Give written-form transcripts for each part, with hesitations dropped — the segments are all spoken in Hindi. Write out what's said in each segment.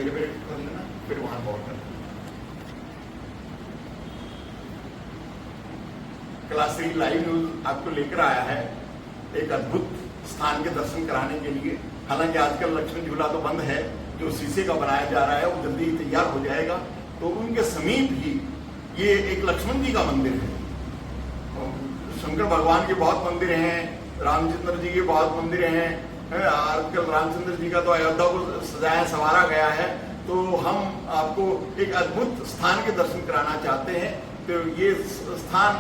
मेरे पे कर लेना, फिर वहां गौर करना। क्लास 3 लाइव न्यूज आपको लेकर आया है एक अद्भुत स्थान के दर्शन कराने के लिए। हालांकि आजकल लक्ष्मण झूला तो बंद है, जो शीशे का बनाया जा रहा है वो जल्दी ही तैयार हो जाएगा। तो उनके समीप ही ये एक लक्ष्मण जी का मंदिर है। शंकर भगवान के बहुत मंदिर हैं, रामचंद्र जी के बहुत मंदिर हैं। आजकल रामचंद्र जी का तो अयोध्या को सजाया संवारा गया है। तो हम आपको एक अद्भुत स्थान के दर्शन कराना चाहते हैं। तो ये स्थान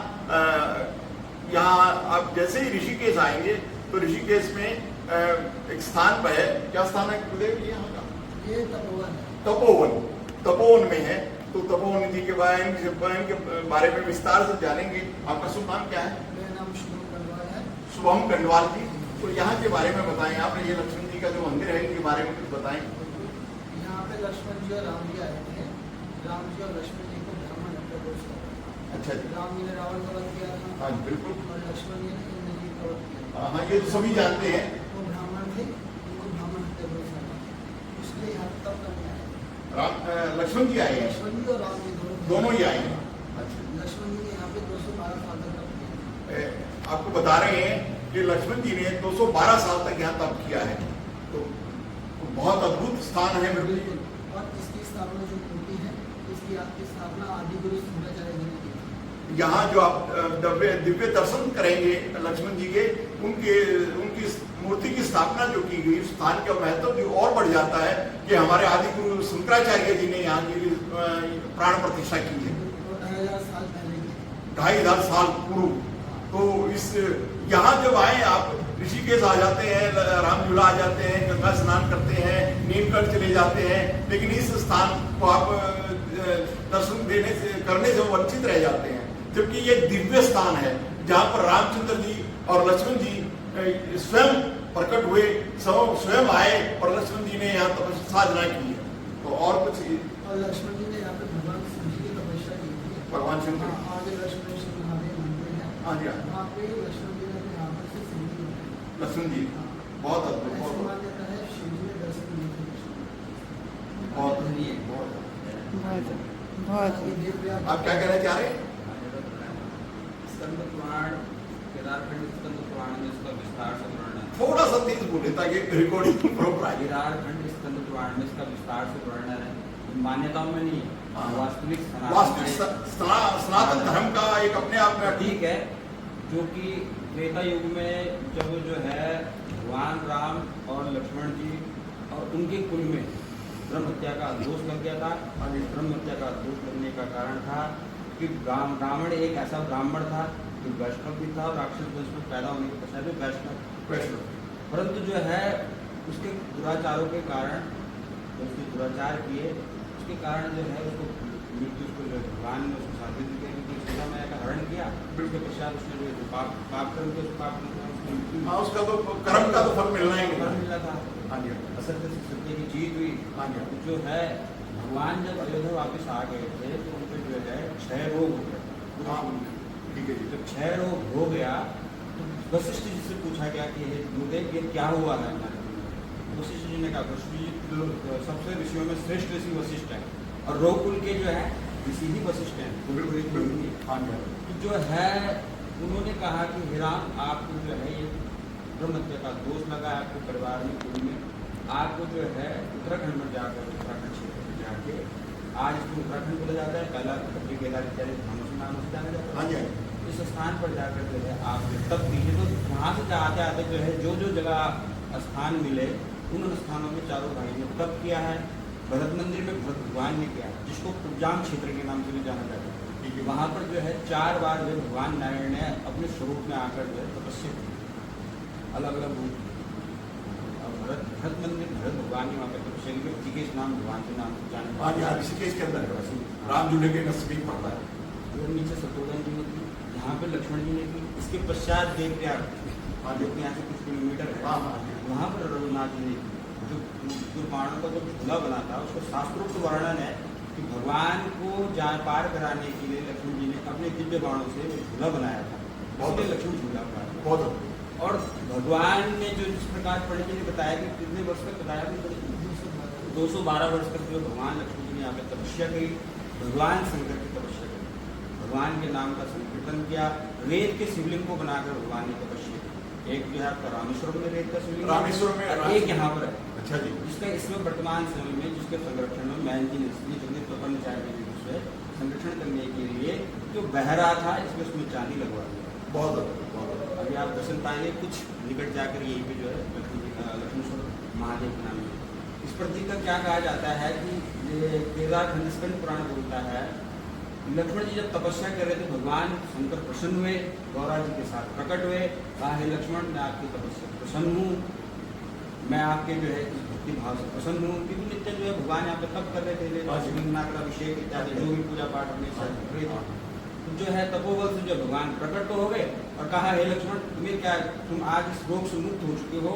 यहाँ आप जैसे ही ऋषिकेश आएंगे तो ऋषिकेश में एक स्थान पर है। क्या स्थान है गुरुदेव यहाँ का? ये तपोवन है। तपोवन में है। तो तपोवन जी के बारे में विस्तार से जानेंगे। आपका शुभ नाम क्या है? मेरा नाम शुभम कंडवाल है। शुभम कंडवाल जी, तो यहाँ के बारे में बताएं। आपने ये लक्ष्मण जी का जो मंदिर है इनके बारे में कुछ बताएं। यहाँ पे लक्ष्मण जी और राम जी आए थे। राम जी और लक्ष्मण जी को ब्राह्मण हत्या दोष था। अच्छा जी। राम जी ने रावण का वध किया था। हाँ बिल्कुल। और लक्ष्मण जी ने इंद्र जी का वध किया। हाँ ये तो सभी जानते हैं। वो ब्राह्मण थे, उनको ब्राह्मण हत्या दोष था, इसलिए यहाँ तब करने आए। लक्ष्मण जी आए हैं? लक्ष्मण जी और राम जी दोनों ही आए हैं। अच्छा। लक्ष्मण जी ने यहाँ पे 212 साल तक तप किया। आपको बता रहे हैं कि लक्ष्मण जी ने 212 साल तक यहाँ तप किया है। तो बहुत अद्भुत स्थान है बिल्कुल। और इसकी स्थापना जो मूर्ति है, इसकी आपकी स्थापना आदि गुरु शंकराचार्य जी ने की थी। यहाँ जो आप दिव्य दर्शन करेंगे लक्ष्मण जी के, उनकी मूर्ति की स्थापना जो की गई, स्थान का महत्व जो और बढ़ जाता है कि हमारे आदि गुरु शंकराचार्य जी ने यहाँ की प्राण प्रतिष्ठा की है 2500 साल पहले की। 2500 साल पूर्व। तो इस यहाँ जब आए आप ऋषिकेश आ जाते हैं, राम झूला आ जाते हैं, गंगा स्नान करते हैं, नीमगढ़ चले जाते हैं, लेकिन इस स्थान को आप दर्शन करने से वंचित रह जाते हैं। जबकि ये दिव्य स्थान है जहाँ पर रामचंद्र जी और लक्ष्मण जी स्वयं प्रकट हुए, स्वयं आए और लक्ष्मण जी ने यहाँ तपस्या साधना की है। तो और कुछ और लक्ष्मण जी ने यहाँ पे भगवान शिव जी की तपस्या की थी। भगवान शिव जी आगे लक्ष्मण जी महादेव मंदिर है। हाँ जी, वहाँ पे लक्ष्मण जी ने यहाँ पर से शिव जी बनाए। लक्ष्मण जी बहुत अद्भुत, ऐसी बहुत मान्यता है, शिव जी ने दर्शन दिए थे लक्ष्मण बहुत आप क्या कहना चाह रहे हैं? स्कंद पुराण, केदारखंड स्कंद पुराण में इसका विस्तार से वर्णन है। थोड़ा सा तेज बोले ताकि रिकॉर्डिंग प्रॉपर आए। केदारखंड स्कंद पुराण में इसका विस्तार से वर्णन है। मान्यताओं में नहीं, वास्तविक सनातन धर्म का एक अपने आप में ठीक है, जो कि त्रेता युग में जब जो है भगवान राम और लक्ष्मण जी और उनके कुल में ब्रह्म हत्या का दोष लग गया था। और इस ब्रह्म हत्या का दोष लगने का कारण था कि रावण एक ऐसा ब्राह्मण था जो वैष्णव भी था और राक्षस वंश में पैदा होने के पश्चात वैष्णव, परंतु जो है उसके दुराचारों के कारण, उसके दुराचार किए उसके कारण जो है उसको मृत्यु को जो भगवान ने उसको साबित किया क्योंकि सीता मैया का हरण किया। उसके पश्चात उसने जो पाप कर्म के पाप उसका तो कर्म का तो फल मिलना ही मिला था। असत्य से सत्य की जीत हुई। जो है भगवान जब अयोध्या वापस आ गए थे तो उनको जो है क्षय रोग हो गया। ठीक है। जब क्षय रोग हो गया तो वशिष्ठ जी से पूछा गया कि गुरुदेव ये क्या हुआ है हमारे। वशिष्ठ जी ने कहा, वशिष्ठ जी सबसे ऋषियों में श्रेष्ठ ऋषि वशिष्ठ है और रोगकुल के जो है ऋषि ही वशिष्ठ हैं। तो जो है उन्होंने कहा कि हे राम, आपको जो है ये ब्रह्म हत्या का दोष लगा है आपके परिवार में, कुल में। आपको जो है उत्तराखंड में जाकर, उत्तराखंड क्षेत्र में जाके, आज इसको उत्तराखंड बोला जाता है, पहला कपड़ी केदार इत्यादि धामों से नाम से जाना जाता है। इस स्थान पर जाकर जो है आप तब कीजिए। तो वहाँ से आते आते जो है जो जो जगह स्थान मिले उन स्थानों में चारों भाई ने तप किया है। भरत मंदिर में भरत भगवान ने किया, जिसको कुब्जाम क्षेत्र के नाम से भी जाना जाता है। ठीक है। वहाँ पर जो है 4 बार जो भगवान नारायण ने अपने स्वरूप में आकर जो है तपस्या की, अलग अलग रूप। और भरत मंदिर भरत भगवान ने वहाँ पर तपस्या की, ऋषिकेश नाम भगवान के नाम से जाना जाता है। ऋषिकेश के अंदर राम झूले के नजदीक पड़ता है। और नीचे शत्रुघ्न जी ने की, यहाँ पे लक्ष्मण जी ने की। इसके पश्चात देवप्रयाग, जो कि यहाँ से कुछ किलोमीटर है, वहाँ पर रघुनाथ जी ने जो बाणों का जो झूला बना था उसको शास्त्रोक्त वर्णन है कि भगवान को पार कराने के लिए लक्ष्मण जी ने अपने दिव्य बाणों से झूला बनाया था। बहुत लक्ष्मण झूला बनाया। बहुत। और भगवान ने जो जिस प्रकार पंडित जी ने बताया कि कितने वर्ष तक बताया, 212 वर्ष तक जो भगवान लक्ष्मण जी ने यहाँ पे तपस्या करी, भगवान शंकर की तपस्या करी, भगवान के नाम का संकीर्तन किया, वेद के शिवलिंग को बनाकर भगवान ने तपस्या की। एक जो है आपका रामेश्वरम में वेद का शिवलिंग, रामेश्वरम में, और एक यहाँ पर है। अच्छा जी। जिसका इसमें वर्तमान समय में जिसके संरक्षण में मैन जी ने प्रपन्न चाहे संरक्षण करने के लिए जो बह रहा था, इसमें उसमें चांदी लगवा दिया। बहुत अद्भुत, बहुत अद्भुत। अभी आप दर्शन पाएंगे कुछ निकट जाकर यहीं पे जो है लक्ष्मेश्वर महादेव के नाम है। इस प्रतीक का क्या कहा जाता है कि ये केदार खंडस्कंद पुराण बोलता है, लक्ष्मण जी जब तपस्या कर रहे थे, भगवान शंकर प्रसन्न हुए, गौरा जी के साथ प्रकट हुए, कहा हे लक्ष्मण मैं आपकी तपस्या प्रसन्न हूँ, मैं आपके जो है इस भक्ति भाव से प्रसन्न हूँ। क्योंकि नित्य जो है भगवान यहाँ पे तप कर रहे थे, शिवलिंगनाथ का अभिषेक इत्यादि जो भी पूजा पाठ अपने साथ कर रहे थे, तो जो है तपोबल से जो भगवान प्रकट तो हो गए और कहा हे लक्ष्मण तुम्हें क्या, तुम आज इस रोग से मुक्त हो चुके हो,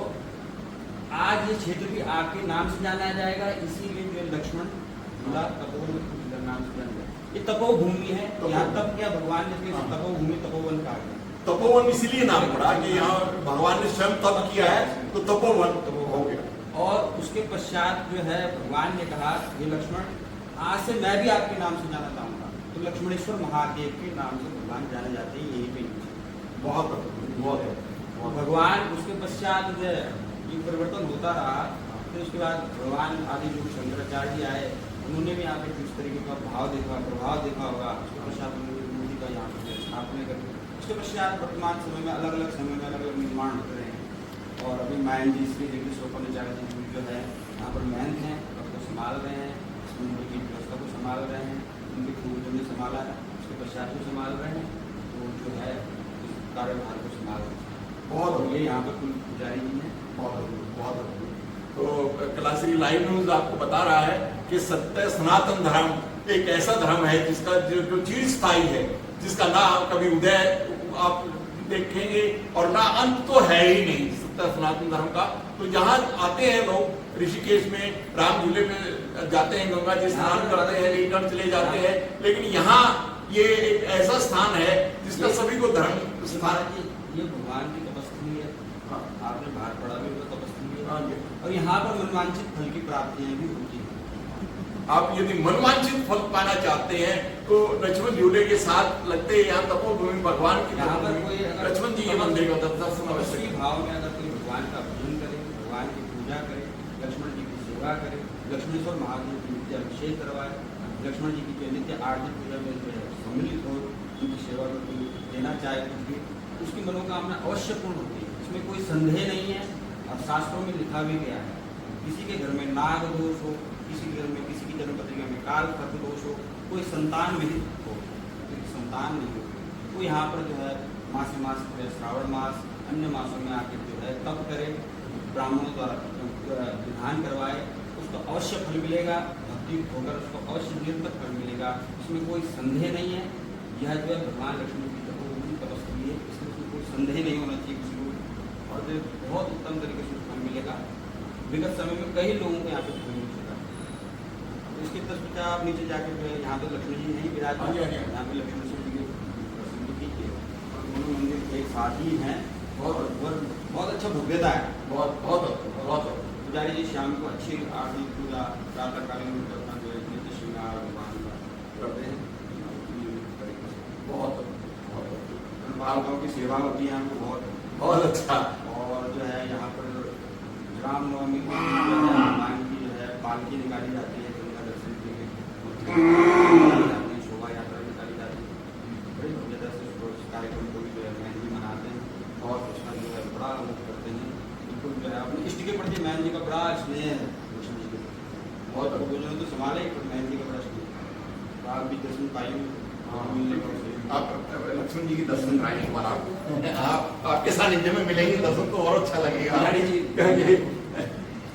आज ये क्षेत्र भी आपके नाम से जाना जाएगा, इसीलिए जो लक्ष्मण झूला तपोवन नाम से जाना जाएगा। ये तपोभूमि है, यहाँ तप किया भगवान ने, तपोभूमि तपोवन कहा गया। तपोवन इसीलिए नाम पड़ा कि यहाँ भगवान ने स्वयं तप किया है, तो तपोवन हो गया। और उसके पश्चात जो है भगवान ने कहा हे लक्ष्मण आज से मैं भी आपके नाम से जाना चाहूंगा, तो लक्ष्मणेश्वर महादेव के नाम से भगवान जाने जाते हैं यहीं पे। बहुत बहुत भगवान उसके पश्चात जो है ये परिवर्तन होता रहा, फिर उसके बाद भगवान आदि जो शंकराचार्य जी आए, उन्होंने भी यहाँ पे किस तरीके का भाव देखा, प्रभाव देखा होगा। उसके पश्चात उन्होंने मूर्ति का यहाँ पे स्थापना करके, उसके पश्चात वर्तमान समय में अलग अलग समय में अलग अलग निर्माण होते रहे हैं। और अभी मैन जी श्री जगदीश स्वपनाचार्य जी जो है यहाँ पर मैन हैं, उसको संभाल रहे हैं, इस मंदिर की व्यवस्था को संभाल रहे हैं, उनके पूर्वजों ने संभाला है, उसके पश्चात भी संभाल रहे हैं, तो जो है इस कार्यभार को संभाल रहे हैं। बहुत ये यहाँ पर कुल पुजारी जी हैं। बहुत अद्भुत। तो कलाश्री लाइव न्यूज आपको बता रहा है कि सत्य सनातन धर्म एक ऐसा धर्म है जिसका जो चिर स्थायी है, जिसका ना कभी उदय आप देखेंगे और ना अंत तो है ही नहीं सत्य सनातन धर्म का। तो यहाँ आते हैं लोग ऋषिकेश में, राम झूले में जाते हैं, गंगा जी स्नान करते हैं, नीलकंठ चले जाते हैं, लेकिन यहाँ ये एक ऐसा स्थान है जिसका सभी को धर्म स्थान। ये भगवान की तपस्थली है, आपने बाहर पढ़ा भी होगा तपस्थली है, और यहाँ पर मनवांछित फल की प्राप्तियां भी होती हैं। आप यदि मनवांछित फल पाना चाहते हैं तो लक्ष्मण झूले के साथ लगते हैं यहाँ तपोभूमि भगवान की। यहाँ पर कोई लक्ष्मण जी के मंदिर का दर्शन अवश्य भाव में अगर कोई भगवान का भजन करे, भगवान की पूजा करे, लक्ष्मण जी की सेवा करे, लक्ष्मेश्वर महादेव की नित्य अभिषेक करवाए, लक्ष्मण जी की जो नित्य आरती पूजा में जो है सम्मिलित हो, उनकी सेवा में कोई देना चाहे कुछ भी, उसकी मनोकामना अवश्य पूर्ण होती है, इसमें कोई संदेह नहीं है। और शास्त्रों में लिखा भी गया है, किसी के घर में नाग दोष हो, किसी के घर में किसी की जन्म पत्रिका में काल सर्प दोष हो, कोई संतान विहित हो, संतान नहीं हो, वो यहाँ पर जो है मासी मास श्रावण मास अन्य मासों में आकर जो है तप करे, ब्राह्मणों द्वारा विधान करवाए, उसको अवश्य फल मिलेगा, भक्ति होकर उसको अवश्य निरंतर फल मिलेगा, इसमें कोई संदेह नहीं है। यह जो है भगवान लक्ष्मण की तपस्वी है, इसमें कोई संदेह नहीं होना चाहिए किसी को, और जो बहुत उत्तम तरीके से फल मिलेगा। विगत समय में कई लोगों को यहाँ पे फल मिल चुका है। इसके तस्वीर आप नीचे जाकर जो है यहाँ पे लक्ष्मण जी नहीं विराजमान, यहाँ पे लक्ष्मण जी की प्रसिद्धि की और दोनों मंदिर एक साथ ही हैं। बहुत अच्छा भव्यता है, बहुत पुजारी जी शाम को अच्छी आरती पूजा प्रातःकालीन अपना जो है नित्य श्रृंगार भगवान का करते हैं। बहुत बालकों की सेवा होती है हमको बहुत अच्छा। और जो है यहाँ पर रामनवमी को जो है भगवान की जो है पालकी निकाली जाती है, गंगा दर्शन के लिए शोभा यात्रा निकाली जाती है, बड़ी भव्यता से उस कार्यक्रम को भी जो है मैन जी मनाते हैं और उसका जो है बड़ा आनंद करते हैं। बिल्कुल जो है अपने इष्ट के प्रति मैन जी का बड़ा स्नेह है, लक्ष्मण जी के बहुत पूजन तो संभाले, मैन जी का बड़ा स्नेह। आप भी दर्शन पाइए, आप लक्ष्मण जी की दर्शन कराएंगे एक आप आपके सानिध्य में मिलेंगे, दर्शन तो और अच्छा लगेगा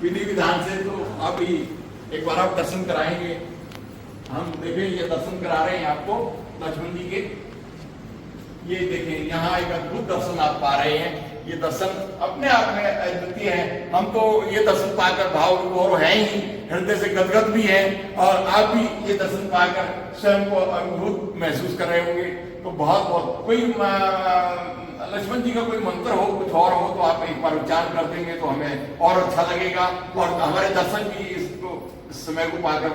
विधि विधान से। तो आप ही एक बार आप दर्शन कराएंगे, हम देखें ये दर्शन करा रहे हैं आपको लक्ष्मण जी के। ये देखें यहाँ एक अद्भुत दर्शन आप पा रहे हैं, ये दर्शन अपने आप में अद्वितीय है। हम तो ये दर्शन पाकर भाव विभोर है ही, हृदय से गदगद भी है, और आप भी ये दर्शन पाकर स्वयं को अनुभूत महसूस कर रहे होंगे। तो बहुत कोई लक्ष्मण जी का कोई मंत्र हो, कुछ और हो, तो आप एक बार उच्चारण कर देंगे तो हमें और अच्छा लगेगा और हमारे दर्शन भी इसको इस समय को पाकर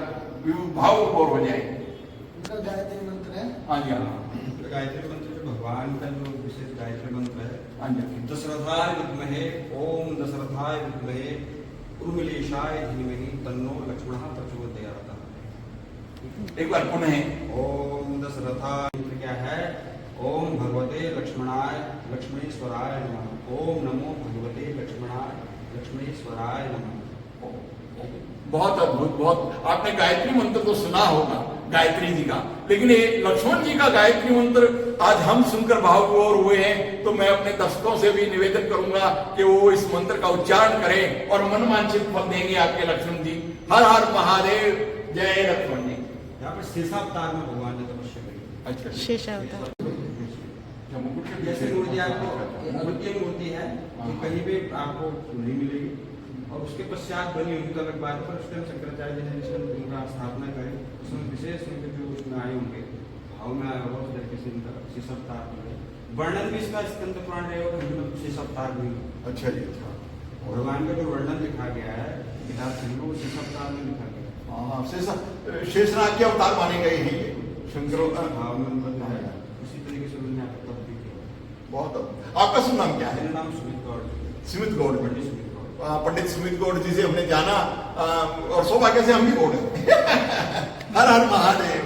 भाव विभोर हो जाए। इनका गायत्री मंत्र है। हाँ जी हाँ। तो गायत्री मंत्र जो भगवान का जो विशेष गायत्री मंत्र है, हाँ जी। दशरथाय विद्महे ओम दशरथाय विद्महे उर्मिलेशाय धीमहि तन्नो लक्ष्मणः प्रचोदयात्। एक बार पुनः ओम दशरथाय मंत्र क्या है? ओम भगवते लक्ष्मणाय लक्ष्मीश्वराय नमः। ओम नमो भगवते लक्ष्मणाय लक्ष्मीश्वराय नमः। बहुत अद्भुत, बहुत। आपने गायत्री मंत्र तो सुना होगा गायत्री जी का, लेकिन ये लक्ष्मण जी का गायत्री मंत्र आज हम सुनकर भावविभोर हुए हैं। तो मैं अपने दर्शकों से भी निवेदन करूंगा कि वो इस मंत्र का उच्चारण करें और मनवांछित फल देंगे आपके लक्ष्मण जी। हर हर महादेव, जय लक्ष्मण जी। यहाँ पर शेषावतार में भगवान ने तपस्या करी। अच्छा, शेषावतार। जैसे मूर्ति आपको अद्वितीय मूर्ति है, ये कहीं भी आपको नहीं मिलेगी। और उसके पश्चात बनी उनका अलग बात पर उस टाइम शंकराचार्य जी ने जिसमें उनका स्थापना करी, उसमें विशेष उनके जो उसमें आए होंगे भाव में आया होगा उस तरीके से इनका शेषावतार बने। वर्णन भी इसका स्कंद पुराण रहे होगा, हिंदू शेषावतार भी। अच्छा जी, अच्छा। भगवान का जो वर्णन लिखा गया है किताब से, वो शेषावतार में लिखा गया है। हाँ, शेषनाग के अवतार माने गए हैं ये शंकर भाव में उनका जो है उसी तरीके से उन्होंने यहाँ पर तप भी किया। बहुत अद्भुत। आपका शुभ नाम क्या है? मेरा नाम सुमित गौड़। सुमित गौड़। पंडित सुमित गौड़। पंडित सुमित गौड़ जी से हमने जाना और सौभाग्य से हम भी गौड़ हैं। हर हर महादेव।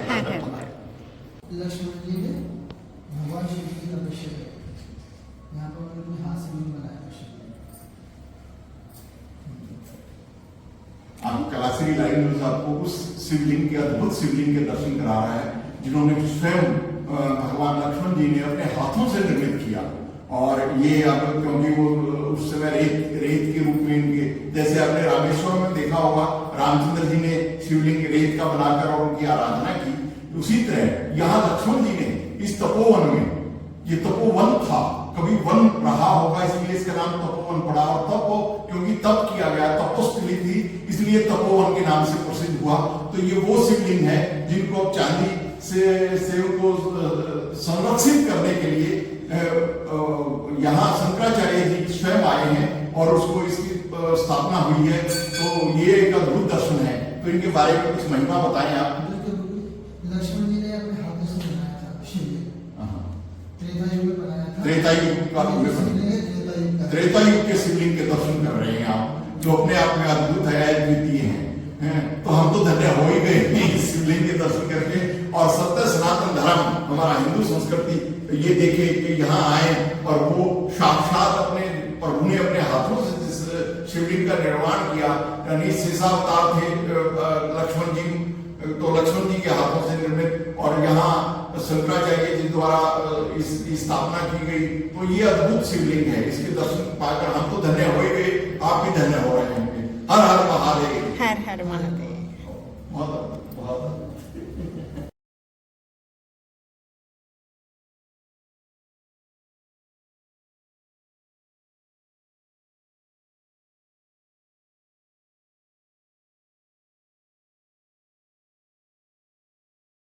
लक्ष्मण जी ने भगवान शिव जी की तपस्या की। यहाँ पर उन्होंने अपने हाथ से नहीं बनाया था शिव जी। हम कलाश्री लाइव न्यूज आपको उस शिवलिंग के, अद्भुत शिवलिंग के दर्शन करा रहा है जिन्होंने स्वयं भगवान लक्ष्मण जी ने अपने हाथों से निर्मित किया। और ये अब क्योंकि वो उस समय रेत के रूप में इनके, जैसे आपने रामेश्वर में देखा होगा रामचंद्र जी ने शिवलिंग रेत का बनाकर और उनकी आराधना की, उसी तरह यहाँ लक्ष्मण जी ने इस तपोवन में, ये तपोवन था, कभी वन रहा होगा इसलिए इसका नाम तपोवन पड़ा। और तप क्योंकि तप किया गया, तपस्थली थी, इसलिए तपोवन के नाम से प्रसिद्ध हुआ। तो ये वो शिवलिंग है जिनको अब चांदी से उनको संरक्षित करने के लिए यहाँ शंकराचार्य जी स्वयं आए हैं और उसको इसकी स्थापना हुई है। तो ये एक अद्भुत दर्शन है। तो इनके बारे में कुछ महिमा बताएं आप। लक्ष्मण जी ने अपने हाथों से बनाया था शिवलिंग। त्रेता युग में बनाया था। त्रेता युग का, त्रेता युग के शिवलिंग के दर्शन कर रहे हैं आप, जो अपने आप में अद्भुत है, अद्वितीय है। तो हम तो धन्य हो ही गए इस शिवलिंग के दर्शन करके। और सत्य सनातन धर्म, हमारा हिंदू संस्कृति ये देखे कि यहाँ आए और वो साक्षात अपने प्रभु ने अपने हाथों से जिस शिवलिंग का निर्माण किया, यानी शेषावतार थे लक्ष्मण जी, तो लक्ष्मण जी के हाथों से निर्मित, और यहाँ शंकराचार्य जी द्वारा इसकी स्थापना की गई। तो ये अद्भुत शिवलिंग है, इसके दर्शन पाकर हम तो धन्य हो ही गए, आप भी धन्य हो रहे होंगे। हर हर महादेव। हर हर महादेव। बहुत अद्भुत, बहुत अद्भुत।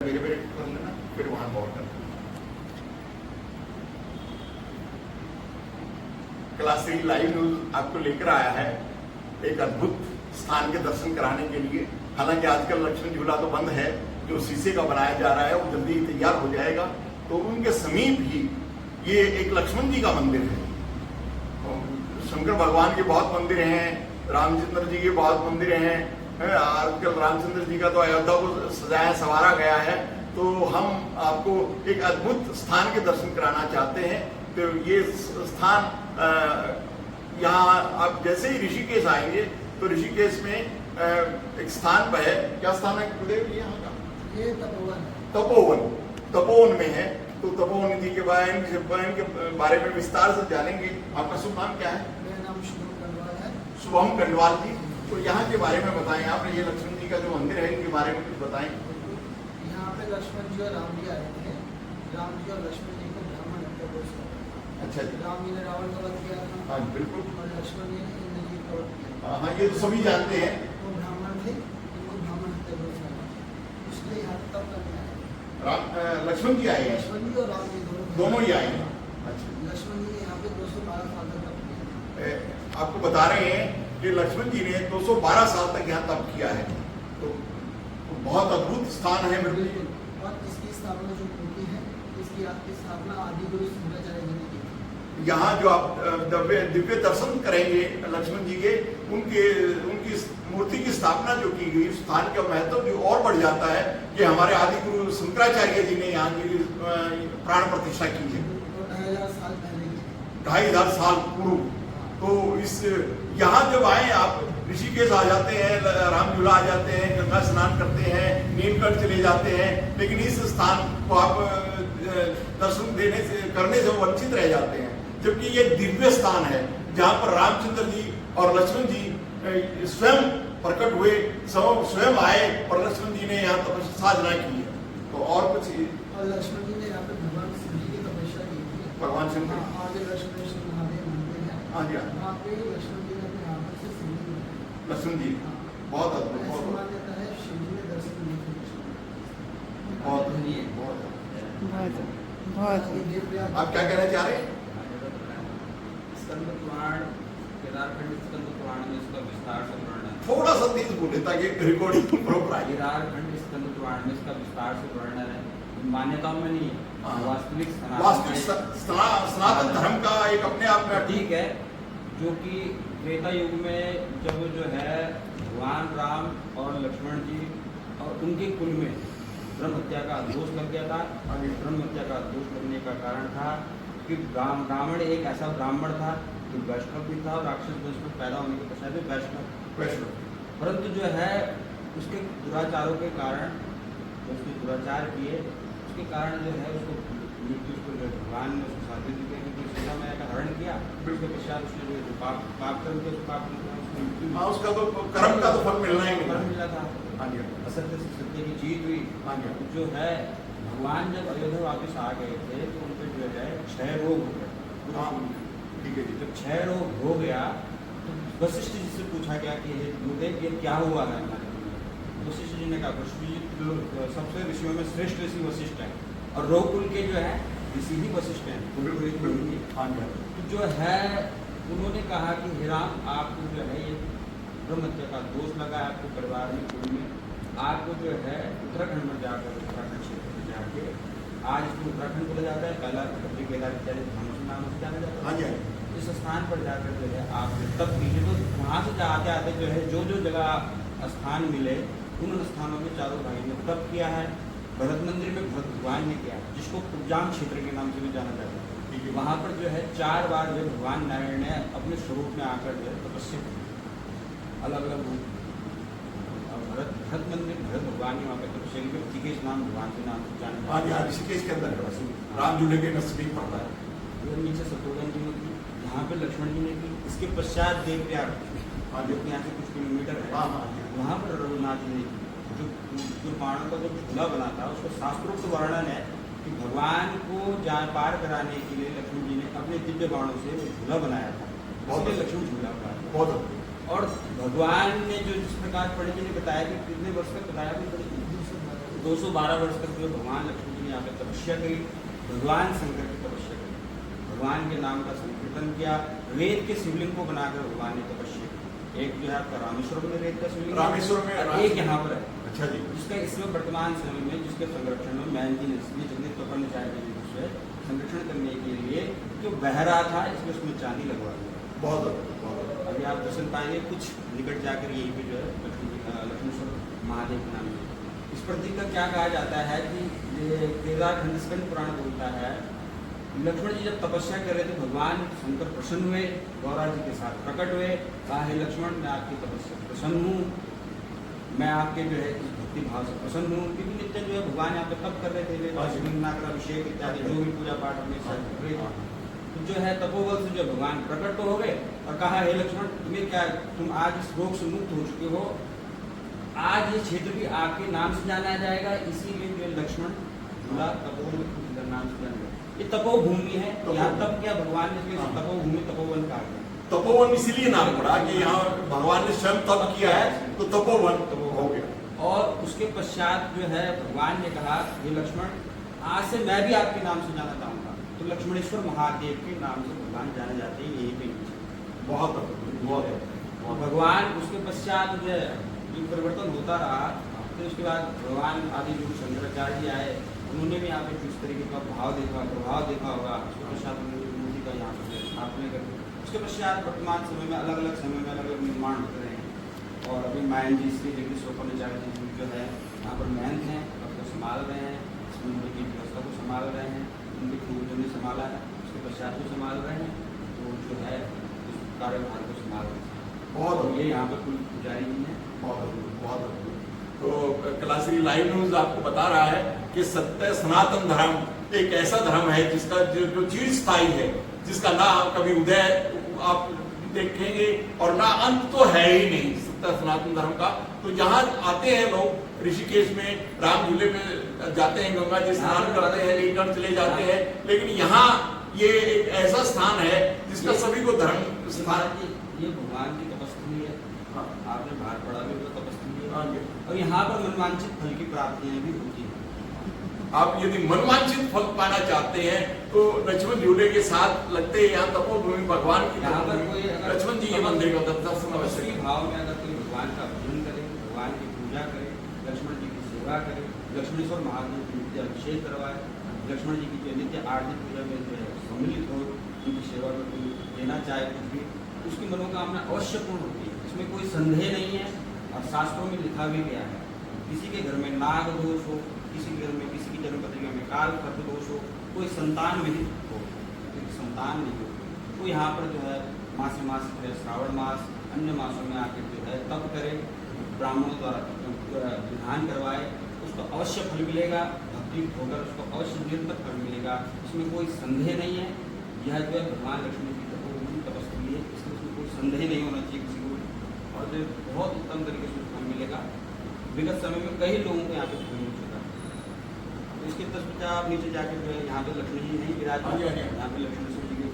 मेरे कर लेना, फिर वहां गौर करना। कलाश्री लाइव न्यूज आपको लेकर आया है एक अद्भुत स्थान के दर्शन कराने के लिए। हालांकि आजकल लक्ष्मण झूला तो बंद है, जो शीशे का बनाया जा रहा है वो जल्दी ही तैयार हो जाएगा। तो उनके समीप ही ये एक लक्ष्मण जी का मंदिर है। शंकर भगवान के बहुत मंदिर हैं, रामचंद्र जी के बहुत मंदिर हैं। आजकल रामचंद्र जी का तो अयोध्या को सजाया संवारा गया है। तो हम आपको एक अद्भुत स्थान के दर्शन कराना चाहते हैं। तो ये स्थान यहाँ आप जैसे ही ऋषिकेश आएंगे तो ऋषिकेश में एक स्थान पर है, क्या स्थान है गुरुदेव यहाँ का? ये तपोवन है। तपोवन, तपोवन में है। तो तपोवन जी के बारे में विस्तार से जानेंगे। आपका शुभ नाम क्या है? मेरा नाम शुभम कंडवाल है। शुभम कंडवाल जी, तो यहाँ के बारे में बताएं आप। ये लक्ष्मण जी का जो मंदिर है इनके बारे में कुछ बताएं। यहाँ पे लक्ष्मण जी और राम जी आए थे। राम जी और लक्ष्मण जी को ब्राह्मण हत्या दोष था। अच्छा जी। राम जी ने रावण का वध किया था। हाँ बिल्कुल। और लक्ष्मण जी ने इंद्र जी का वध किया। हाँ, ये तो सभी जानते हैं। वो ब्राह्मण थे, उनको ब्राह्मण हत्या दोष लगा, इसलिए यहाँ तब करने आए। लक्ष्मण जी आए हैं? लक्ष्मण जी और राम जी दोनों ही आए हैं। अच्छा। लक्ष्मण जी यहाँ पे 212 साल तक तप किया। आपको बता रहे हैं कि लक्ष्मण जी ने 212 साल तक यहाँ तप किया है। तो बहुत अद्भुत स्थान है बिल्कुल। बिल्कुल। और इसकी स्थापना जो होती है, इसकी स्थापना आदि गुरु शंकराचार्य जी ने की थी। यहाँ जो आप दिव्य दर्शन करेंगे लक्ष्मण जी के, उनकी मूर्ति की स्थापना जो की गई, स्थान का महत्व जो और बढ़ जाता है कि हमारे आदि गुरु शंकराचार्य जी ने यहाँ की प्राण प्रतिष्ठा की है। तो 2500 साल पहले की। 2500 साल पूर्व। तो इस यहाँ जब आए आप, ऋषिकेश आ जाते हैं, राम झूला आ जाते हैं, गंगा स्नान करते हैं, नीलकंठ चले जाते हैं, लेकिन इस स्थान को आप दर्शन करने से वंचित रह जाते हैं। जबकि ये दिव्य स्थान है जहाँ पर रामचंद्र जी और लक्ष्मण जी स्वयं प्रकट हुए, स्वयं आए और लक्ष्मण जी ने यहाँ तपस्या साधना की है। तो और कुछ और लक्ष्मण जी ने यहाँ पे भगवान शिव जी की तपस्या की थी। भगवान शिव जी। हाँ, आगे लक्ष्मणेश्वर महादेव मंदिर है। हाँ जी, वहाँ पे लक्ष्मण जी ने अपने हाथों से शिव जी को लक्ष्मण जी बहुत अद्भुत, ऐसी बहुत मान्यता है, शिव जी ने दर्शन नहीं किए। बहुत ये देवप्रयाग आप क्या कहना चाह रहे हैं? स्कंद पुराण, केदारखंड स्कंद पुराण में इसका विस्तार से वर्णन है। थोड़ा सा तेज बोले ताकि रिकॉर्डिंग प्रॉपर आए। केदारखंड स्कंद पुराण में इसका विस्तार से वर्णन है। मान्यताओं में नहीं है, हाँ। वास्तविक सनातन धर्म का एक अपने आप में प्रतीक है, जो कि त्रेता युग में जब जो है भगवान राम और लक्ष्मण जी और उनके कुल में ब्रह्म हत्या का दोष लग गया था। ब्रह्म हत्या का दोष लगने का कारण था कि रावण एक ऐसा ब्राह्मण था जो वैष्णव भी था और राक्षस वंश में पैदा होने के पश्चात भी वैष्णव, परंतु जो है उसके दुराचारों के कारण, जो उसने दुराचार किए उसके कारण जो है उसको मृत्यु, उसको जो भगवान ने उसको शादी दी कि सीता मैया का हरण किया। उसके पश्चात उसने जो पाप कर्म किया, उस पाप उसको मृत्यु, हाँ, उसका तो कर्म का तो फल मिलना ही फल नहीं। मिला था। हाँ जी, असत्य से सत्य की जीत हुई। हाँ जी, जो है भगवान जब अयोध्या वापस आ गए थे तो उन पे जो है क्षय रोग हो गया। हाँ, ठीक है जी। जब क्षय रोग हो गया तो वशिष्ठ जी से पूछा गया कि गुरुदेव ये क्या हुआ है हमारे में। वशिष्ठ जी ने कहा, वशिष्ठ जी जो सबसे ऋषियों में श्रेष्ठ ऋषि वशिष्ठ है और रोकुल के जो है ऋषि ही वशिष्ठ हैं। हाँ जी, तो जो है उन्होंने कहा कि हे राम, आपको जो है ये ब्रह्म हत्या का दोष लगा है आपके परिवार में, कुल में। आपको जो है उत्तराखंड में जाकर, उत्तराखंड क्षेत्र में जाके, आज इसको उत्तराखंड बोला जाता है, पहला केदार नाम से जाना जाता है। हाँ जी, इस स्थान पर जाकर जो है आप तब कीजिए। तो वहाँ से आते आते जो है जो जगह स्थान मिले उन स्थानों में चारों भाई ने तप किया है। भरत मंदिर में भरत भगवान ने किया, जिसको कुब्जाम क्षेत्र के नाम से भी जाना जाता है। वहाँ पर जो है 4 बार जो भगवान नारायण ने अपने स्वरूप में आकर जो है तपस्या की, अलग अलग रूप। और भरत मंदिर भरत भगवान ने वहाँ पर तपस्या की, ऋषिकेश नाम भगवान के नाम से जाना हाँ जी, जाता है। ऋषिकेश के अंदर है, राम झूले के नजदीक पड़ता है। उधर नीचे शत्रुघ्न जी ने की, यहाँ पे लक्ष्मण जी ने की। इसके पश्चात देवप्रयाग, हाँ जो जी, कि यहाँ से कुछ किलोमीटर है, हाँ हाँ, वहाँ पर रघुनाथ जी ने की। जो बाणों का जो झूला बना था उसको शास्त्रोक्त वर्णन है कि भगवान को जहाँ पार कराने के लिए लक्ष्मण जी ने अपने दिव्य बाणों से वो झूला बनाया था, इसलिए लक्ष्मण झूला बनाया। बहुत अद्भुत। और भगवान ने जो जिस प्रकार पंडित जी ने बताया कि कितने वर्ष तक बताया कि 212 वर्ष तक जो भगवान लक्ष्मण जी ने यहाँ पे तपस्या करी, भगवान शंकर की तपस्या करी, भगवान के नाम का संकीर्तन किया, वेद के शिवलिंग को बनाकर भगवान ने तपस्या की। एक जो है आपका रामेश्वरम में वेद का शिवलिंग, रामेश्वरम में, और एक यहाँ पर है। अच्छा जी, जिसका इसमें वर्तमान समय में जिसके संरक्षण में मैन जी ने जगदीश टोपराचार्य जी ने संरक्षण करने के लिए जो बह रहा था, इसमें उसमें चांदी लगवा दी। बहुत अद्भुत, बहुत अद्भुत। अभी आप दर्शन पाएंगे कुछ निकट जाकर, यहीं पे जो है लक्ष्मेश्वर महादेव के नाम से। इस प्रतीक का क्या कहा जाता है कि ये केदारखंड स्कंद पुराण बोलता है, लक्ष्मण जी जब तपस्या कर रहे थे भगवान शंकर प्रसन्न हुए, गौरा जी के साथ प्रकट हुए, कहा हे लक्ष्मण, मैं आपकी तपस्या प्रसन्न हूँ, मैं आपके जो है इस भक्ति भाव से प्रसन्न हूँ। क्योंकि नित्य जो है भगवान यहाँ पे तप कर रहे थे, नागर अभिषेक इत्यादि जो भी पूजा पाठ अपने साथ कर रहे थे। तो जो है तपोबल से जो भगवान प्रकट तो हो गए और कहा हे लक्ष्मण, तुम्हें क्या, तुम आज इस रोग से मुक्त हो चुके हो, आज ये क्षेत्र भी आपके नाम से जाना जाएगा। इसीलिए जो लक्ष्मण झूला तपोवन के नाम से जाना जाएगा। ये तपोभूमि है, यहाँ तप किया भगवान ने, तपोभूमि तपोवन कहा गया। तपोवन इसीलिए नाम पड़ा कि यहाँ भगवान ने स्वयं तप किया है, तो तपोवन हो गया। और उसके पश्चात जो है भगवान ने कहा हे लक्ष्मण, आज से मैं भी आपके नाम से जाना चाहूंगा। तो लक्ष्मणेश्वर महादेव के नाम से भगवान जाने जाते हैं, यहीं पे नीचे। बहुत अद्भुत, बहुत अद्भुत। भगवान उसके पश्चात जो है जो परिवर्तन होता रहा, फिर उसके बाद भगवान आदि जो शंकराचार्य जी आए, उन्होंने भी यहाँ पे किस तरीके का भाव देखा, प्रभाव देखा होगा। उसके पश्चात उन्होंने मूर्ति का यहाँ पर स्थापना कर, उसके पश्चात वर्तमान समय में अलग अलग समय में अलग अलग निर्माण होते रहे हैं। और अभी मायन जी श्री जगदीश्वराचार्य जी जो है यहाँ पर महंत हैं, उसको संभाल रहे हैं, इस मंदिर की व्यवस्था को संभाल रहे हैं, उनके पूर्वजों ने संभाला है, उसके पश्चात को संभाल रहे हैं, तो जो है उस कार्यभार को संभाल रहे हैं। बहुत ये यहाँ पर कुल पुजारी जी हैं। बहुत अद्भुत। तो कलाश्री लाइव न्यूज आपको बता रहा है कि सत्य सनातन धर्म एक ऐसा धर्म है जिसका जो चिरस्थायी है, जिसका ना कभी उदय आप देखेंगे और ना अंत तो है ही नहीं सत्य सनातन धर्म का। तो यहाँ आते हैं लोग, ऋषिकेश में राम झूले में जाते हैं, गंगा जी स्नान करते हैं, रिटर्न चले जाते हैं, लेकिन यहाँ ये एक ऐसा स्थान है जिसका सभी को धर्म स्थान। ये भगवान की तपस्थली है। हाँ। आपने बाहर पढ़ा भी होगा, तपस्थली हाँ है। जी। और यहाँ पर मनवांछित फल की प्राप्तियां भी होती हैं। आप यदि मनवांछित फल पाना चाहते हैं तो लक्ष्मण झूले के साथ लगते हैं यहाँ तपोभूमि भगवान की। यहाँ पर कोई लक्ष्मण जी के मंदिर का दर्शन अवश्य तपस्वी करें। भाव में अगर कोई भगवान का भजन करे, भगवान की पूजा करे, लक्ष्मण जी की सेवा करे, लक्ष्मणेश्वर महादेव की नित्य अभिषेक करवाए, लक्ष्मण जी की जो नित्य आरती पूजा में जो है सम्मिलित हो, उनकी सेवा में कोई देना चाहे कुछ भी, उसकी मनोकामना अवश्य पूर्ण होती है। इसमें कोई संदेह नहीं है। और शास्त्रों में लिखा भी गया है, किसी के घर में नाग दोष हो, किसी के घर में, किसी की जन्म पत्रिका में काल सर्प दोष हो, कोई संतान विहित हो, संतान नहीं हो, तो यहाँ पर जो है मास श्रावण मास अन्य मासों में आकर जो है तप करे, ब्राह्मणों द्वारा विधान करवाए, उसको अवश्य फल मिलेगा। भक्ति होकर उसको अवश्य निरंतर फल मिलेगा, इसमें कोई संदेह नहीं है। यह जो है भगवान लक्ष्मी जी की तपस्वी है, इसमें कोई संदेह नहीं होना चाहिए किसी को, और जो बहुत उत्तम तरीके से फल मिलेगा। विगत समय में कई लोगों को यहाँ पे फल मिल चुका है। तो इसके तस्वीर आप नीचे जाकर जो है यहाँ पे लक्ष्मी जी नहीं विराजमान, यहाँ पे लक्ष्मेश्वर जी के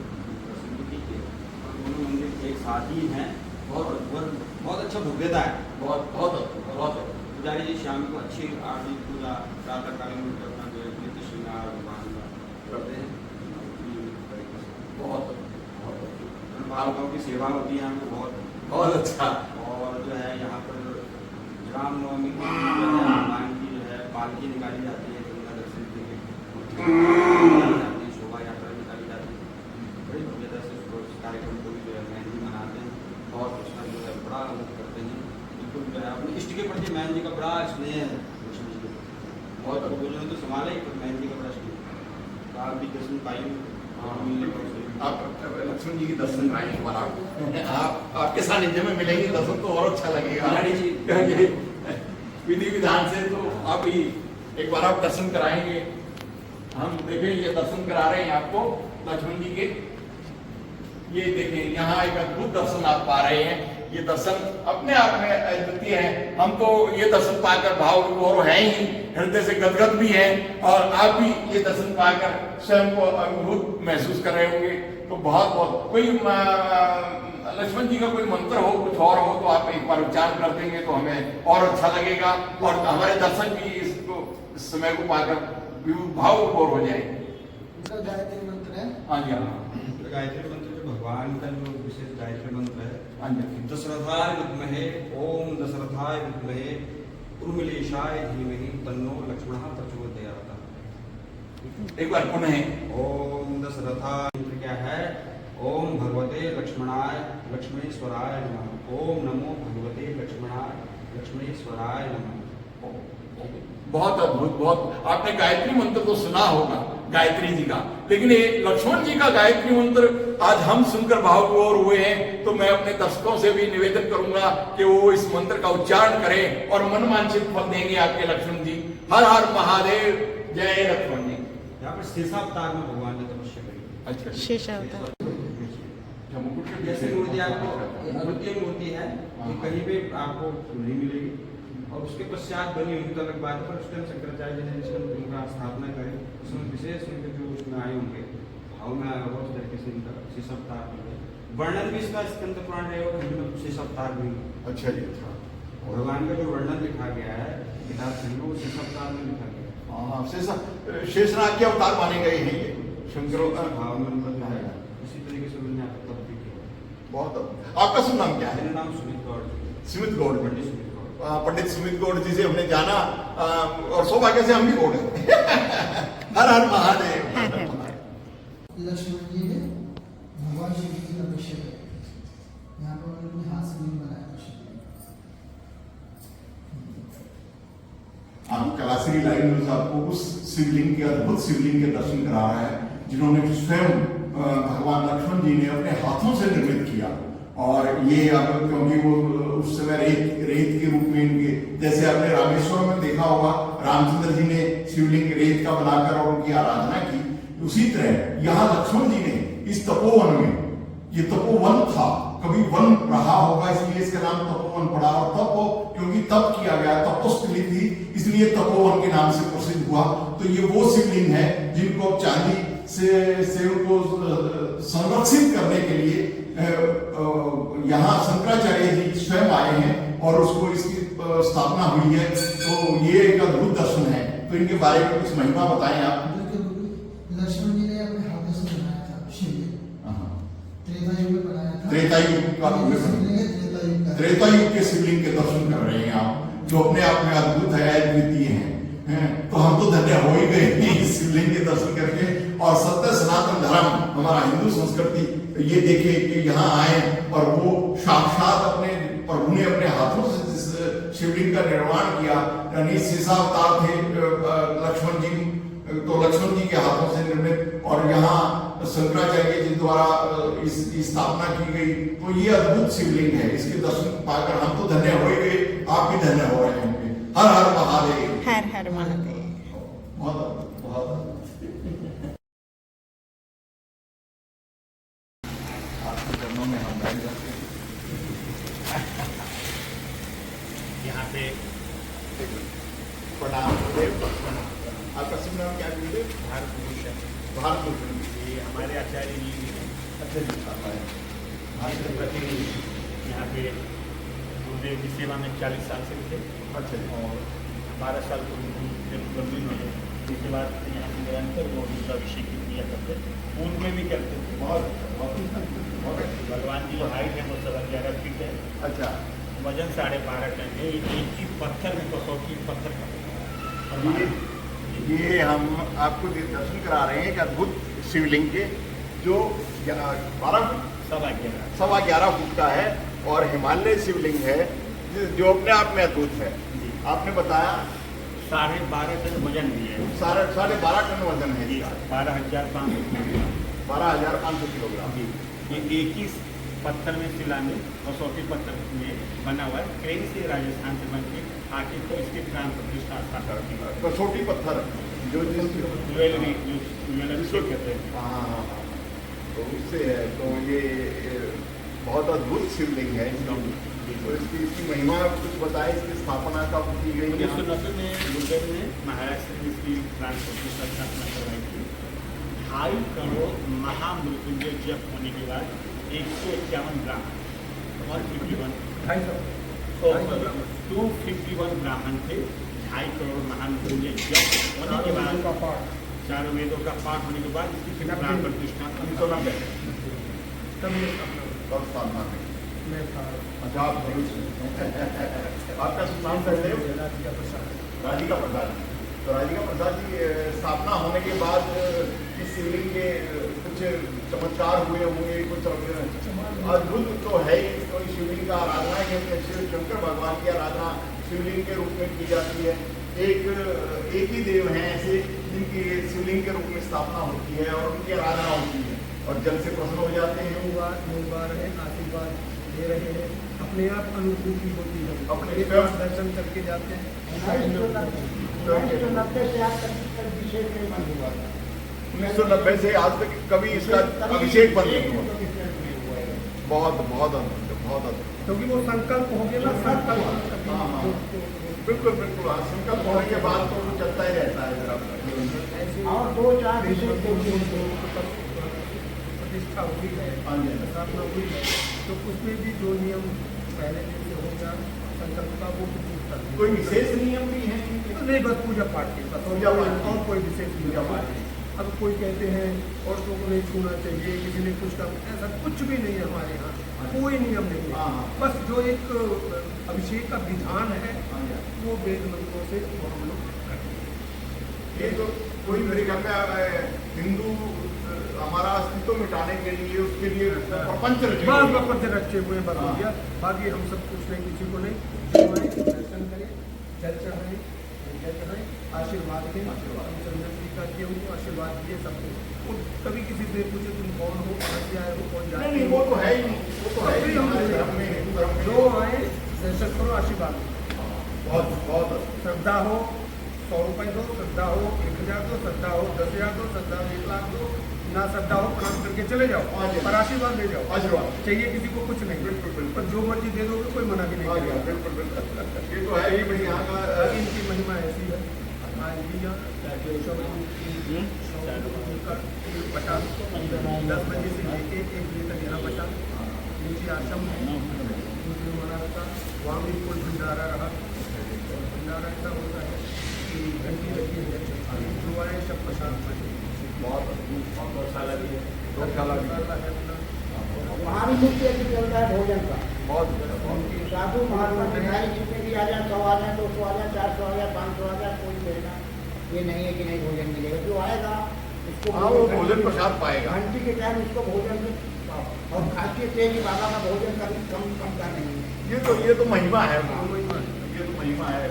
प्रसिद्ध कीजिए, और दोनों मंदिर एक साथ ही हैं। बहुत अच्छा भव्यता है। बहुत पुजारी जी शाम को अच्छी आरती पूजा प्रातःकालीन अपना जो है नित्य श्रृंगार भगवान का करते हैं। बहुत बालकों की सेवा होती है यहाँ पे बहुत अच्छा। और जो है यहाँ पर रामनवमी की जो है हनुमान की जो है पालकी निकाली जाती है, गंगा दर्शन के लिए शोभा यात्रा निकाली जाती है। बड़ी भव्यता से उस कार्यक्रम को भी जो है मेहंदी मनाते हैं, और उसका जो है बड़ा आनंद करते हैं। बिल्कुल जो है अपने इष्ट के प्रति महन जी का बड़ा स्नेह है लक्ष्मी जी को। बहुत भोजन तो संभाले ही, पर महन जी का बड़ा स्नेह। तो आप भी दर्शन पाइए, आप लक्ष्मण जी के दर्शन आए हमारा, आप आपके सानिध्य में मिलेंगे, दर्शन तो और अच्छा लगेगा। विधि विधान से तो आप ही एक बार आप दर्शन कराएंगे। हम देखें ये दर्शन करा रहे हैं आपको लक्ष्मण जी के। ये देखें यहाँ एक अद्भुत दर्शन आप पा रहे हैं। ये दर्शन अपने आप में अद्वितीय है। हम तो ये दर्शन पाकर भाव विभोर हैं ही, हृदय से गदगद भी हैं, और आप भी ये दर्शन पाकर स्वयं को अनुभूत महसूस कर रहे होंगे। तो बहुत बहुत कोई लक्ष्मण जी का कोई मंत्र हो, कुछ और हो, तो आप एक बार उच्चारण कर देंगे तो हमें और अच्छा लगेगा, और हमारे दर्शक भी इसको इस समय को पाकर भाव विभोर हो जाएंगे। इसका गायत्री मंत्र है। हाँ जी, हाँ। गायत्री मंत्र जो भगवान का जो विशेष गायत्री मंत्र है, हाँ जी। दशरथाय विद्महे ओम दशरथाय विद्महे उर्मिलेशाय धीमहि तन्नो लक्ष्मणः प्रचोदयात्। एक बार पुनः ओम दशरथाय मंत्र क्या है? ओम भगवते लक्ष्मणाय लक्ष्मणेश्वराय नमः। ओम नमो भगवते लक्ष्मणेश्वराय नमः। बहुत अद्भुत। बहुत आपने गायत्री मंत्र तो सुना होगा गायत्री जी का, लेकिन ये लक्ष्मण जी का गायत्री मंत्र आज हम सुनकर भावविभोर हुए हैं। तो मैं अपने दर्शकों से भी निवेदन करूंगा कि वो इस मंत्र का उच्चारण करें और मनवांछित फल देंगे आपके लक्ष्मण जी। हर हर महादेव, जय लक्ष्मण जी। यहाँ पर शेषावतार में भगवान ने तपस्या करी। अच्छा, शेषावतार जैसे मूर्ति आपको अद्वितीय मूर्ति है, ये कहीं पे आपको नहीं मिलेगी। और उसके पश्चात बनी हुई तो अलग बात, पर उस टाइम शंकराचार्य जी ने इसका उनका स्थापना करी, उसमें विशेष उनके जो उसमें आए होंगे भाव में आया होगा, उस तरीके से इनका शेषावतार बन गए। वर्णन भी इसका स्कंद पुराण रहे होगा, हिंदी में शेषावतार भी। अच्छा जी, अच्छा। भगवान का जो वर्णन लिखा गया है किताब में, वो शेषावतार में लिखा गया है। हाँ, शेषनाग के अवतार माने गए हैं ये शंकरों का भाव में उनका जो है इसी तरीके से उन्होंने आपको तब भी किया। बहुत। आपका शुभ नाम क्या है? मेरा नाम सुमित गौड़। सुमित गौड़। पंडित सुमित गौड़। पंडित सुमित गौड़ जी से हमने जाना और सौभाग्य से हम भी गौड़ हैं। हर हर महादेव। लक्ष्मण जी ने भगवान शिव जी की तपस्या करी। यहाँ पर उन्होंने अपने हाथ से लिंग बनाया था शिव जी का। आप कलाश्री लाइव न्यूज आपको उस शिवलिंग के, अद्भुत शिवलिंग के दर्शन करा रहा है जिन्होंने स्वयं भगवान लक्ष्मण जी ने अपने हाथों से निर्मित किया। और ये अब क्योंकि वो उस समय रेत के रूप में इनके, जैसे आपने रामेश्वर में देखा होगा रामचंद्र जी ने शिवलिंग रेत का बनाकर और उनकी आराधना की, उसी तरह यहाँ लक्ष्मण जी ने इस तपोवन में, ये तपोवन था, कभी वन रहा होगा इसलिए इसका नाम तपोवन पड़ा। और तप क्योंकि तप किया गया, तपोस्थली थी, इसलिए तपोवन के नाम से प्रसिद्ध हुआ। तो ये वो शिवलिंग है जिनको अब चांदी से उनको संरक्षित करने के लिए यहाँ शंकराचार्य जी स्वयं आए हैं और उसको इसकी स्थापना हुई है। तो ये एक अद्भुत दर्शन है। तो इनके बारे में कुछ महिमा बताएं आप। लक्ष्मण जी ने अपने हाथों से बनाया था शिवलिंग, त्रेता युग में बनाया था। त्रेता युग के शिवलिंग के दर्शन कर रहे हैं आप, जो अपने आप में अद्भुत है, अद्वितीय है। तो हम तो धन्य हो ही गए इस शिवलिंग के दर्शन करके। और सत्य सनातन धर्म, हमारा हिंदू संस्कृति ये देखे कि यहाँ आए और वो साक्षात अपने प्रभु ने अपने हाथों से जिस शिवलिंग का निर्माण किया, यानी शेषावतार थे लक्ष्मण जी, तो लक्ष्मण जी के हाथों से निर्मित, और यहाँ शंकराचार्य जी द्वारा इसकी स्थापना की गई। तो ये अद्भुत शिवलिंग है। इसके दर्शन पाकर हम तो धन्य हो ही गए, आप भी धन्य हो रहे होंगे। हर हर महादेव। हर हर महादेव। बहुत बहुत आपके चरणों में हम बैठ जाते हैं। यहाँ पे प्रणाम देव। आपका शुभ नाम क्या है? भारत भूषण भारत भूषण। ये हमारे आचार्य जी हैं, अच्छा जी, भारत के प्रतिनिधि। यहाँ पे गुरुदेव की सेवा में 40 साल से थे अच्छा जी। और 12 साल को जब बदली हुए उसके बाद यहाँ पे निरंतर वो अभिषेक किया करते, पूर्व में भी करते थे। बहुत भगवान जी जो हाइट है वो 11.5 फीट है, अच्छा। वजन 12.5 टन है। एक ही पत्थर में कसौटी पत्थर का। और ये हम आपको दर्शन करा रहे हैं एक अद्भुत शिवलिंग के, जो 12 सवा 11 फुट का है और हिमालय शिवलिंग है, जो अपने आप में अद्भुत है। आपने बताया 12.5 टन वजन भी है। 12.5 टन वजन है जी, 12,500 किलोग्राम। 12,500 किलोग्राम। जी, ये एक ही पत्थर में शिला में कसौटी पत्थर में बना हुआ है। क्रेन से राजस्थान से बन के आके तो इसकी प्राण प्रतिष्ठा करती है। कसौटी पत्थर जो ज्वेलरी जो कहते हैं। हाँ, तो उससे है। तो ये बहुत अद्भुत शिवलिंग है। तो इसकी महिमा कुछ बताएं, इसकी स्थापना कब की गई? 1990 में गुरुदेव ने महाराष्ट्र में इसकी प्राण प्रतिष्ठा स्थापना करवाई थी। 2.5 करोड़ महामृत्युंजय जप होने के बाद 151 ग्राम 251 ब्राह्मण थे। 2.5 करोड़ महामृत्युंजय जप होने के बाद, चारों वेदों का पाठ होने के बाद इसकी फिर प्राण प्रतिष्ठा 1990 तब स्थापना हुई। अच्छा, आप आपका शुभ नाम सर? राधिका प्रसाद। तो राधिका प्रसाद जी, स्थापना होने के बाद इस शिवलिंग के कुछ चमत्कार हुए होंगे, कुछ अद्भुत तो है ही। तो शिवलिंग का आराधना के शिव शंकर भगवान की आराधना शिवलिंग के रूप में की जाती है। एक ही देव हैं ऐसे जिनकी शिवलिंग के रूप में स्थापना होती है और उनकी आराधना होती है और जल से प्रसन्न हो जाते हैं। आशीर्वाद दे रहे हैं, अपने आप अनुभूति होती है, अपने एक बार दर्शन करके जाते हैं। 1990 से आज तक अभिषेक नहीं बंद हुआ। 1990 से आज तक कभी इसका अभिषेक बंद नहीं हुआ। बहुत बहुत अद्भुत, बहुत अद्भुत। क्योंकि वो संकल्प हो गया ना, संकल्प। हाँ, बिल्कुल बिल्कुल। हाँ, संकल्प होने के बाद तो वो चलता ही रहता है। और 2-4 अभिषेक प्रतिष्ठा हुई है, स्थापना हुई है, तो उसमें भी जो नियम पहले जैसे होगा संकल्प का वो कोई विशेष नियम भी है? नहीं, बस पूजा पाठ के, बस पूजा पाठ। और कोई विशेष पूजा पूजा पाठ। पाठ अब कोई कहते हैं औरतों को नहीं छूना चाहिए, किसी ने कुछ काम, ऐसा कुछ भी नहीं है हमारे यहाँ, कोई नियम नहीं है। बस जो एक अभिषेक का विधान है वो वेद मंत्रों से वो हम लोग करते हैं। ये तो कोई मेरे ख्याल में हिंदू हमारा अस्तित्व मिटाने के लिए उसके लिए प्रपंच रचे हुए हैं। प्रपंच रखे हुए बन हो गया। बाकी हम सब कुछ नहीं, किसी को नहीं, जो आए दर्शन करें, जल चढ़ाएं, जल चढ़ाएं, आशीर्वाद दें, चंद्र जी का किए उनको आशीर्वाद दिए सबको। कभी किसी से पूछे तुम कौन हो, कहाँ से आए हो, कौन जाते नहीं, वो तो है ही नहीं, वो तो है ही नहीं। हमारे धर्म में, हिंदू धर्म में जो आए दर्शन करो, आशीर्वाद दो। बहुत बहुत श्रद्धा हो 100 रुपये दो, श्रद्धा हो 1000 दो, श्रद्धा हो 10,000 दो, श्रद्धा हो 1 लाख दो, ना श्रद्धा हो प्रणाम करके चले जाओ पर आशीर्वाद ले जाओ। आशीर्वाद चाहिए किसी को कुछ नहीं, बिल्कुल बिल्कुल। पर जो मर्जी दे दोगे कोई मना भी नहीं करेगा। बिल्कुल बिल्कुल, ये तो है ही भाई यहाँ का। इनकी महिमा ऐसी है। आज भी पटा 10 बजे से लेके 1 बजे तक यहाँ पटा नीचे आश्रम था, वहाँ भी कोई भंडारा रहा। भंडारा ऐसा होता है कि घंटी लगी है, जो आए सब प्रसाद खाते। बहुत गौशाला भी है, गौशाला भी है। वहाँ भी मुख्य चलता है भोजन का। बहुत साधु महात्मा भिखारी जितने भी आ जाए, 100 आ जाए, 200 आ जाए, 400 आ जाए, 500 आ जाए, कोई कहना ये नहीं है कि नहीं भोजन मिलेगा। जो आएगा उसको हाँ, वो भोजन प्रसाद पाएगा। घंटी के टाइम उसको भोजन भी और खासियत है कि बाबा का भोजन कभी कम का नहीं है। ये तो महिमा है, ये तो महिमा है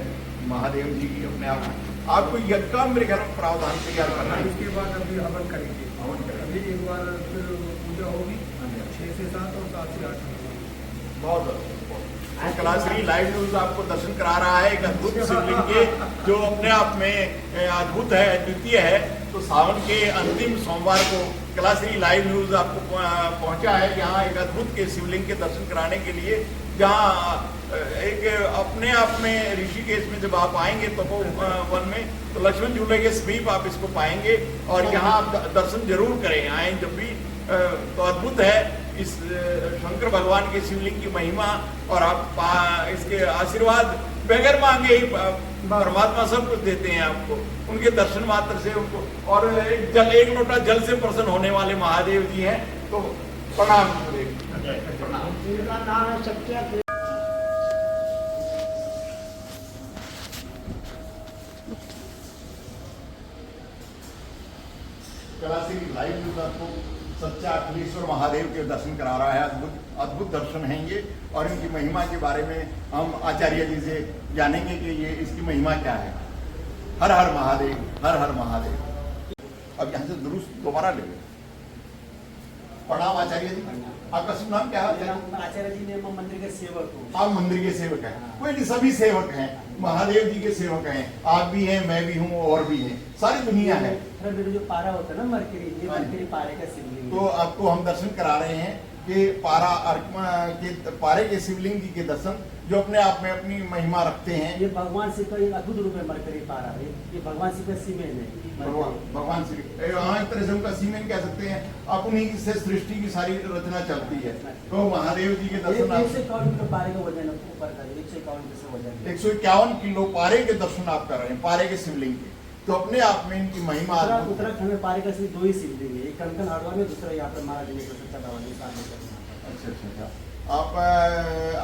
महादेव जी की अपने आप। आपको यज्ञ का मेरे घर में प्रावधान तैयार करना है। इसके बाद अभी हवन करेंगे। हवन करेंगे। अभी एक बार फिर पूजा होगी 6 से 7 और 7 से 8। बहुत कलाश्री लाइव न्यूज आपको दर्शन करा रहा है एक अद्भुत शिवलिंग के, जो अपने आप में अद्भुत है, अद्वितीय है। तो सावन के अंतिम सोमवार को कलाश्री लाइव न्यूज आपको पहुंचा है यहाँ एक अद्भुत के शिवलिंग के दर्शन कराने के लिए, जहाँ एक अपने आप में ऋषिकेश में जब आप आएंगे तो वन में तो लक्ष्मण झूले के समीप आप इसको पाएंगे और यहाँ आप दर्शन जरूर करें, आए जब भी। तो अद्भुत है इस शंकर भगवान के शिवलिंग की महिमा, और आप इसके आशीर्वाद बगैर मांगे ही परमात्मा सब कुछ देते हैं आपको, उनके दर्शन मात्र से उनको। और एक लोटा जल से प्रसन्न होने वाले महादेव जी हैं। तो प्रणाम प्रणाम। इनका नाम है सत्य। कलाश्री लाइव न्यूज आपको सच्चा अखिलेश्वर महादेव के दर्शन करा रहा है। अद्भुत दर्शन हैं ये, और इनकी महिमा के बारे में हम आचार्य जी से जानेंगे कि ये इसकी महिमा क्या है। हर हर महादेव, हर हर महादेव। अब यहाँ से दुरुस्त दोबारा ले लो। प्रणाम आचार्य जी, आपका शुभ नाम क्या है? आचार्य जी ने मंदिर के सेवक हो। आप मंदिर के सेवक हैं? कोई नहीं, सभी सेवक हैं, महादेव जी के सेवक हैं। आप भी हैं, मैं भी हूँ, और भी हैं, सारी दुनिया है। मेरे जो पारा होता है ना मरकरी, ये मरकरी पारे का शिवलिंग। तो आपको हम दर्शन करा रहे हैं कि पारे के शिवलिंग जी के दर्शन, जो अपने आप में अपनी महिमा रखते हैं। ये भगवान शिव का एक अद्भुत रूप है मरकरी पारा। ये भगवान शिव का सीमेन है। भगवान श्री, हाँ, एक तरह से उनका सीमेन कह सकते हैं। आप उन्हीं से सृष्टि की सारी रचना चलती है। तो महादेव जी के दर्शन 151 किलो पारे का वजन ऊपर का 151 किलो वजन 151 किलो पारे के दर्शन आप कर रहे हैं, पारे के शिवलिंग के। तो अपने आप में इनकी महिमा। उत्तराखंड में पारे का सिर्फ 2 ही शिवलिंग है, एक कंकन हरद्वार में, दूसरा यहाँ पर महाराज जी ने। अच्छा अच्छा अच्छा।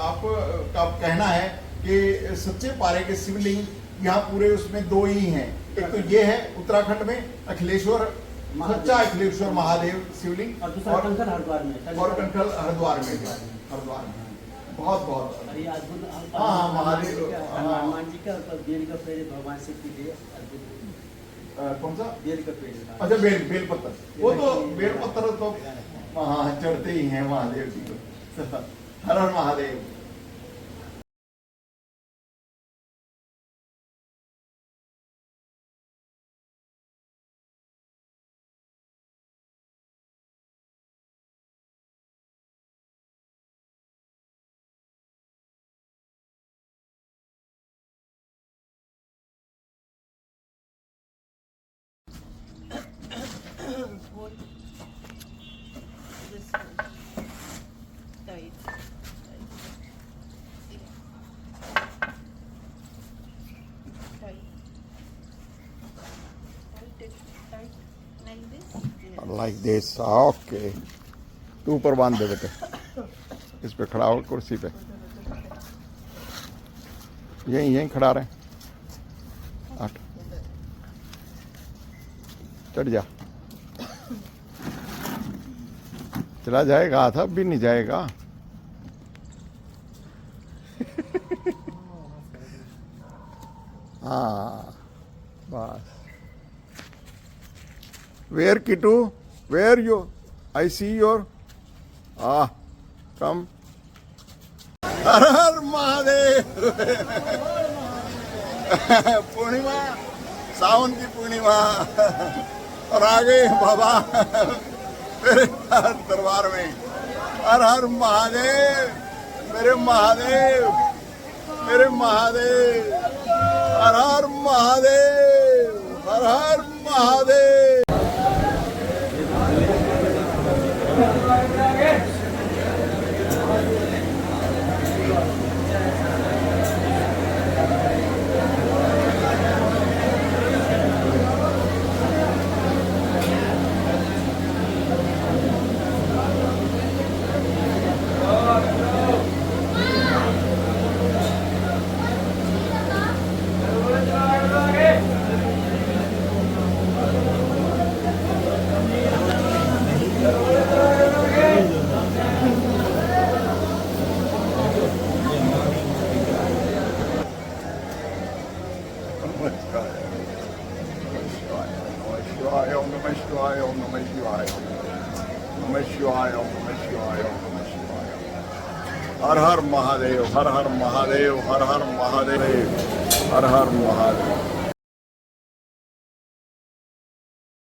आपका कहना है कि सच्चे पारे के शिवलिंग यहाँ पूरे उसमें 2 ही हैं। एक तो ये है उत्तराखंड में अखिलेश्वर, सच्चा अखिलेश्वर महादेव शिवलिंग, और दूसरा कंकन हरद्वार में, और कंकल हरिद्वार में है। हरिद्वार में बहुत बहुत हाँ, महादेव हनुमान जी का बेल का पेड़ भगवान शिव की दे कौन सा बेल का पेड़। अच्छा, बेल पत्थर, वो तो बेल पत्थर तो हाँ चढ़ते ही हैं महादेव जी को। हर हर महादेव। नहीं लाइक दिस। ओके, तू ऊपर बांध दे बेटे, इस पे खड़ा हो कुर्सी पे, यहीं खड़ा रहे। आठ, चढ़ जा। चला जाएगा, हाथ अब भी नहीं जाएगा। हाँ बस। वेयर किटू, where you, I see your, come. Har Har Mahadev. पूर्णिमा, सावन की पूर्णिमा, और आ गए बाबा मेरे दरबार में। हर हर महादेव, मेरे महादेव, मेरे महादेव, हर हर महादेव, हर हर महादेव। हर हर महादेव, हर हर महादेव, हर हर महादेव, हर हर महादेव।